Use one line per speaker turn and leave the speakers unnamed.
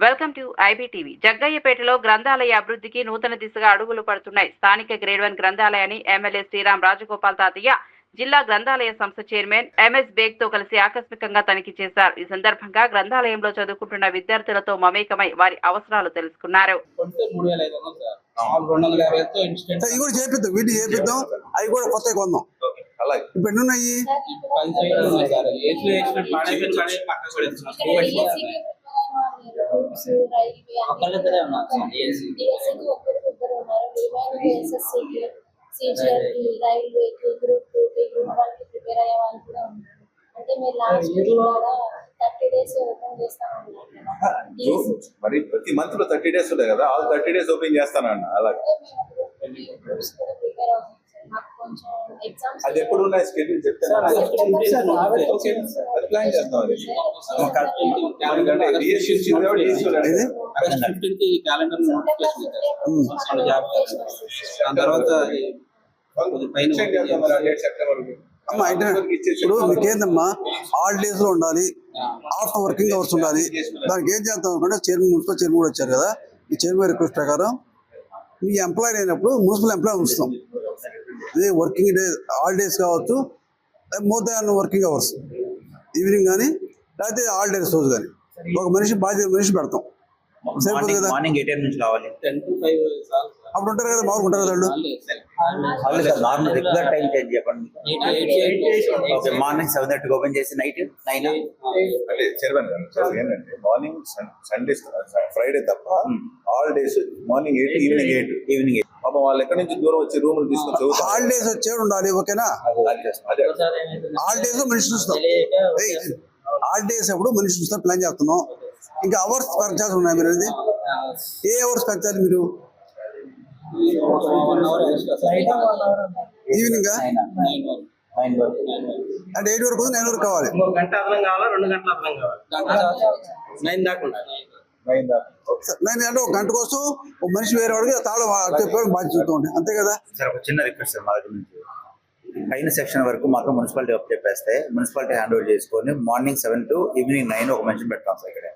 Welcome to IBTV. జగ్గయ్యపేటలో గ్రంథాలయ అభివృద్ధికి నూతన దిశగా అడుగులు పడుతున్నాయి. స్థానిక గ్రేడ్ 1 గ్రంథాలయాన్ని ఎమ్మెల్యే శ్రీరామ్ రాజగోపాల్ తాతయ్య, జిల్లా గ్రంథాలయ సంస్థ చైర్మన్ ఎంఎస్ బేగ్ తో కలిసి ఆకస్మికంగా తనిఖీ చేశారు. ఈ సందర్భంగా గ్రంథాలయంలో చదువుకుంటున్న విద్యార్థులతో మమేకమై వారి అవసరాలు తెలుసుకున్నారు.
అంటే మీరు లాస్ట్ కూడా 30 days ఓపెన్ చేస్తామన్నారు కదా.
మరి ప్రతి మంత్ లో 30 days ఉంటాయి కదా, ఆల్ 30 days ఓపెన్ చేస్తానన్న. అలాగే అది ఎప్పుడు ఉన్నాయి స్కెడ్యూల్ చెప్తాను. ప్లాన్ చేస్తాం.
ఇప్పుడు మీకేందమ్మా హాలిడేస్ లో ఉండాలి, ఆఫ్టర్ వర్కింగ్ అవర్స్ ఉండాలి. దానికి ఏం చేద్దాం అనుకుంటే మున్సిపల్ చైర్మన్ కూడా వచ్చారు కదా, ఈ చైర్మన్ రిక్వెస్ట్ ప్రకారం మీ ఎంప్లాయీ అయినప్పుడు మున్సిపల్ ఎంప్లాయీ ఉంచుతాం. ఇది వర్కింగ్ డే హాలిడేస్ కావచ్చు, more than working hours, evening కానీ లేకపోతే హాలిడేస్ రోజు కానీ ఒక బాధ్యత మనిషి పెడతాం. సరిపోదు కదా, అప్పుడు ఉంటారు కదా, మామూలుగా ఉంటారు కదా వాళ్ళు.
రెగ్యులర్ టైం చేంజ్ చెప్పండి. మార్నింగ్ 7:30 ఓపెన్ చేసి నైట్ 9.
అంటే చైర్మన్ గారు ఏంటంటే మార్నింగ్ సండే ఫ్రైడే తప్ప ఆల్ డేస్ మార్నింగ్ 8 ఈవినింగ్ 8. పాపం వాళ్ళు ఎక్కడి నుంచి దూరం వచ్చి రూములు తీసుకొని చదువుతారు.
హాలిడేస్ వచ్చేది ఉండాలి, ఓకేనా? హాలిడేస్ మనిషి చూస్తాం, హాలిడేస్ అప్పుడు మనిషి చూస్తాం ప్లాన్ చేస్తున్నాం. ఇంకా అవర్స్ పెంచాల్సి ఉన్నాయి. మీరు ఏ అవర్స్ పెంచాలి మీరు? ఈవినింగ్ అంటే 8 వరకు 9 వరకు కావాలి.
1 గంట అదనం కావాలా, 2 గంటల అదనం కావాలి? 9 దాకా ఉండాలి.
9 అంటే 1 గంట కోసం ఒక మనిషి వేరే వాడికి తాళం చెప్పడానికి బాధ్యత ఉంటాయి, అంతే కదా?
సార్ ఒక చిన్న రిక్వెస్ట్ సార్, మా దగ్గర నుంచి పైన సెక్షన్ వరకు మాత్రం మున్సిపాలిటీ చెప్పేస్తే మున్సిపాలిటీ హ్యాండ్ ఓవర్ చేసుకొని మార్నింగ్ 7 to ఈవినింగ్ 9 ఒక మనిషిని పెడతాం సార్ ఇక్కడ.